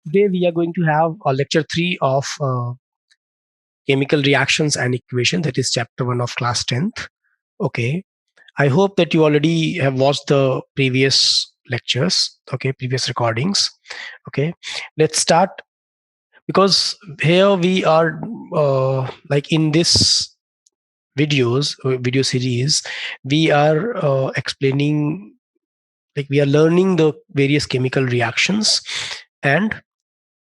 Today we are going to have a lecture 3 of chemical reactions and equation, that is chapter 1 of class 10th. Okay, I hope that you already have watched the previous lectures, okay, previous recordings. Okay, let's start, because here we are like in this video series, we are explaining, like we are learning the various chemical reactions and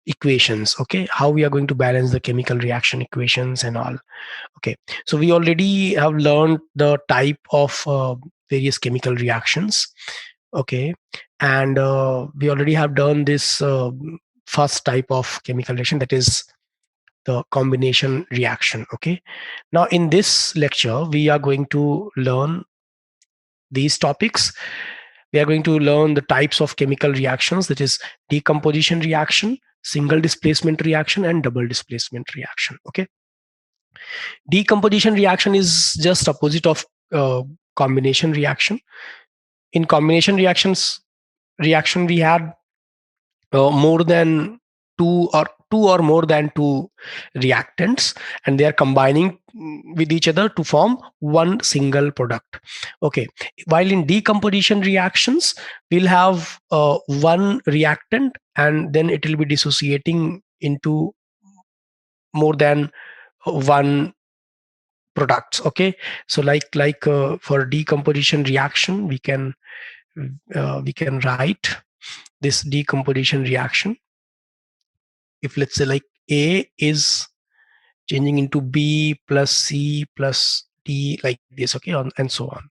equations. Okay, how we are going to balance the chemical reaction equations and all. Okay, so we already have learned the type of various chemical reactions. Okay, and we already have done this first type of chemical reaction, that is the combination reaction. Okay, now in this lecture we are going to learn these topics. We are going to learn the types of chemical reactions, that is decomposition reaction, single displacement reaction, and double displacement reaction. Okay, decomposition reaction is just opposite of combination reaction. In combination reaction we had more than two or more than two reactants, and they are combining with each other to form one single product. Okay, while in decomposition reactions we'll have one reactant, and then it will be dissociating into more than one products. Okay, so for decomposition reaction we can write this decomposition reaction. If let's say like A is changing into B plus C plus D, like this, okay, and so on.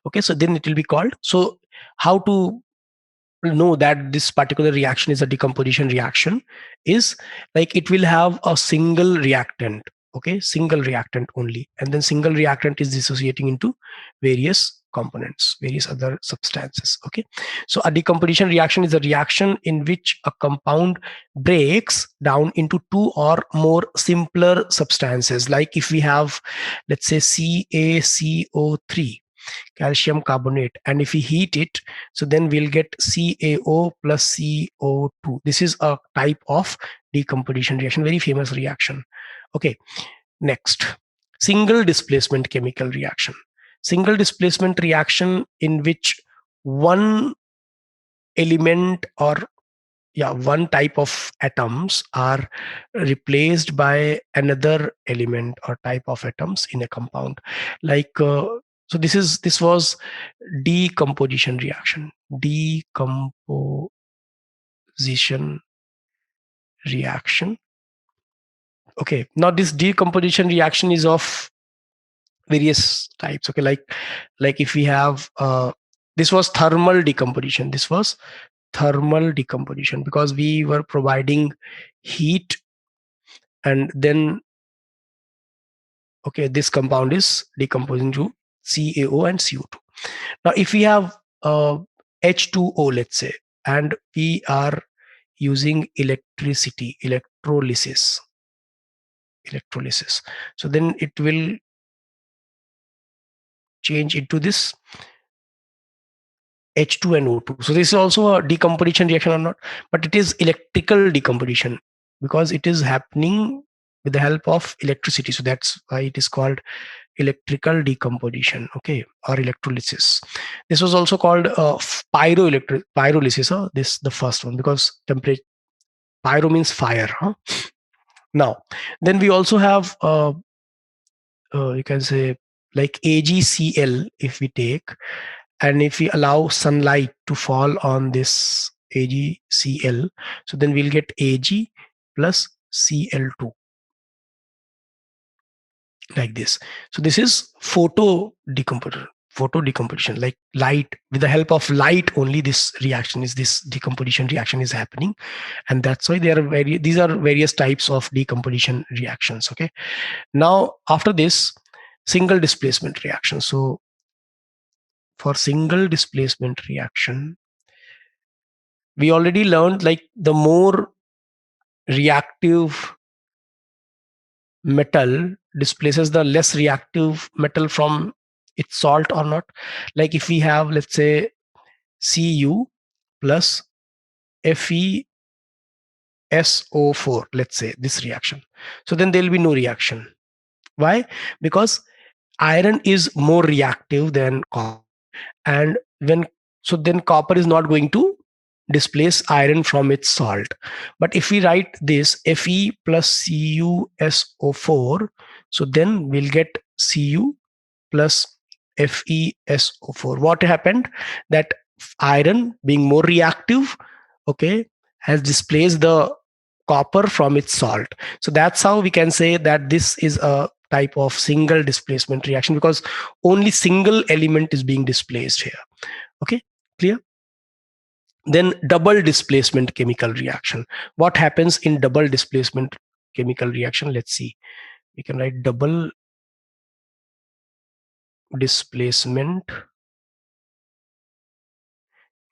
Okay, so then it will be called. So how to know that this particular reaction is a decomposition reaction is, like, it will have a single reactant. Okay, single reactant only, and then single reactant is dissociating into various components, various other substances. Okay, so a decomposition reaction is a reaction in which a compound breaks down into two or more simpler substances. Like if we have, let's say, CaCO3, calcium carbonate, and if we heat it, so then we'll get CaO plus CO2. This is a type of decomposition reaction, very famous reaction. Okay, next, single displacement chemical reaction. Single displacement reaction in which one element, or one type of atoms are replaced by another element or type of atoms in a compound. Like so this was decomposition reaction. Decomposition reaction. Okay, now this decomposition reaction is of various types. Okay, like if we have this was thermal decomposition. This was thermal decomposition because we were providing heat, and then okay, this compound is decomposing to CaO and CO2. Now if we have H2O, let's say, and we are using electrolysis, so then it will change into this H2 and O2. So this is also a decomposition reaction or not, but it is electrical decomposition because it is happening with the help of electricity. So that's why it is called electrical decomposition, okay, or electrolysis. This was also called pyrolysis. This the first one, because temperature, pyro means fire. Now, then we also have you can say like AgCl. If we take, and if we allow sunlight to fall on this AgCl, so then we'll get Ag plus Cl2, like this. So this is photo decomposition, like light. With the help of light only, this decomposition reaction is happening, and that's why these are various types of decomposition reactions. Okay, now after this, single displacement reaction. So for single displacement reaction, we already learned, like, the more reactive metal displaces the less reactive metal from its salt or not. Like if we have, let's say, Cu plus Fe SO4, let's say this reaction. So then there will be no reaction. Why? Because iron is more reactive than copper, and when so then copper is not going to displace iron from its salt. But if we write this Fe plus CuSO4, so then we'll get Cu plus FeSO4. What happened? That iron, being more reactive, okay, has displaced the copper from its salt. So that's how we can say that this is a type of single displacement reaction, because only single element is being displaced here. Okay, clear? Then double displacement chemical reaction. What happens in double displacement chemical reaction? Let's see. We can write double displacement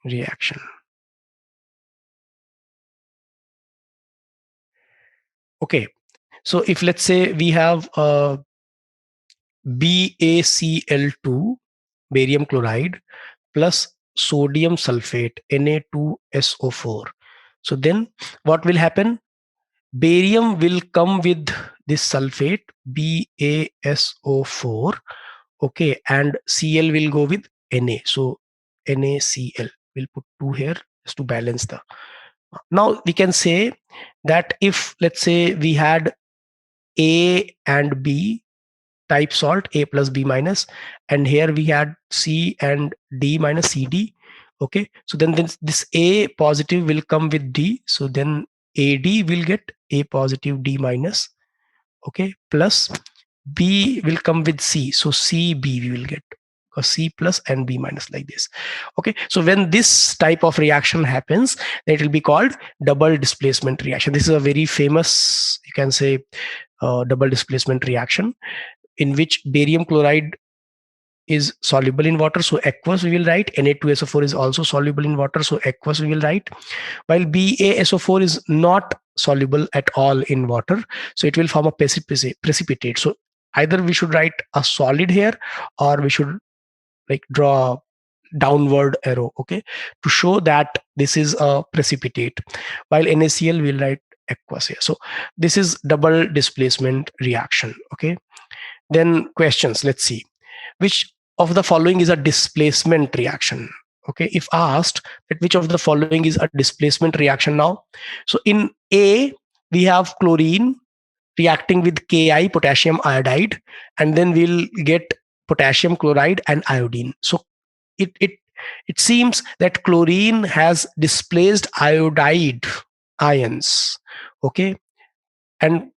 reaction. Okay, so if let's say we have BaCl2, barium chloride, plus sodium sulfate, Na2SO4. So then what will happen? Barium will come with this sulfate, BaSO4, okay, and Cl will go with Na. So NaCl, we'll put 2 here just to balance the. Now we can say that if let's say we had A and B type salt, A plus B minus, and here we had C and D minus CD. Okay, so then this A positive will come with D, so then AD will get A positive D minus, okay, plus B will come with C, so CB we will get, because C plus and B minus, like this. Okay, so when this type of reaction happens, it will be called double displacement reaction. This is a very famous, you can say, double displacement reaction, in which barium chloride is soluble in water, so aqueous we will write. Na2SO4 is also soluble in water, so aqueous we will write, while BaSO4 is not soluble at all in water, so it will form a precipitate. So either we should write a solid here, or we should like draw downward arrow, okay, to show that this is a precipitate, while NaCl will write aqueous here. So this is double displacement reaction. Okay, then questions, let's see. Which of the following is a displacement reaction? Okay, if asked that which of the following is a displacement reaction now. So in A, we have chlorine reacting with Ki, potassium iodide, and then we'll get potassium chloride and iodine. So it seems that chlorine has displaced iodide ions, okay, and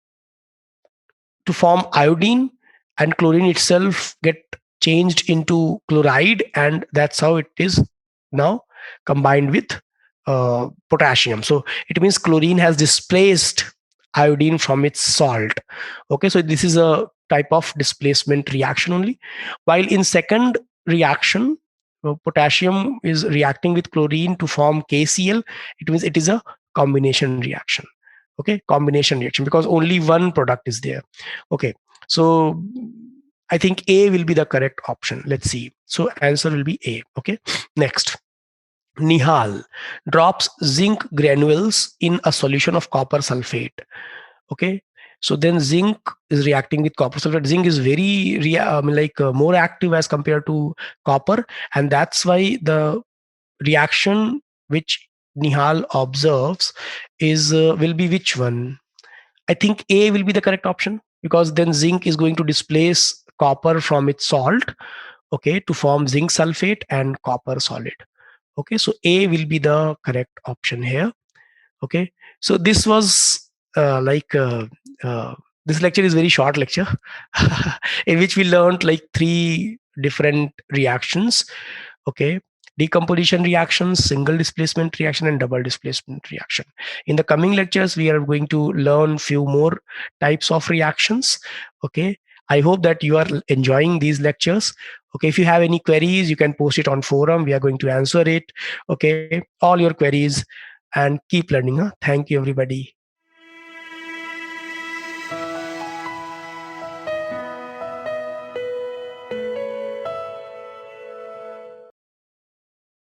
to form iodine, and chlorine itself get changed into chloride, and that's how it is now combined with potassium. So it means chlorine has displaced iodine from its salt. Okay, so this is a type of displacement reaction only. While in second reaction, potassium is reacting with chlorine to form KCl. It means it is a combination reaction. Okay, combination reaction, because only one product is there. Okay, so I think A will be the correct option. Let's see. So answer will be A. Okay, next. Nihal drops zinc granules in a solution of copper sulfate. Okay, so then zinc is reacting with copper sulfate. Zinc is very more active as compared to copper, and that's why the reaction which Nihal observes is will be which one? I think A will be the correct option, because then zinc is going to displace copper from its salt, okay, to form zinc sulfate and copper solid. Okay, so A will be the correct option here. Okay, so this was this lecture is very short lecture in which we learned like 3 different reactions. Okay, decomposition reactions, single displacement reaction, and double displacement reaction. In the coming lectures, we are going to learn few more types of reactions. Okay, I hope that you are enjoying these lectures. Okay, if you have any queries, you can post it on forum. We are going to answer it. Okay, all your queries, and keep learning. Thank you, everybody.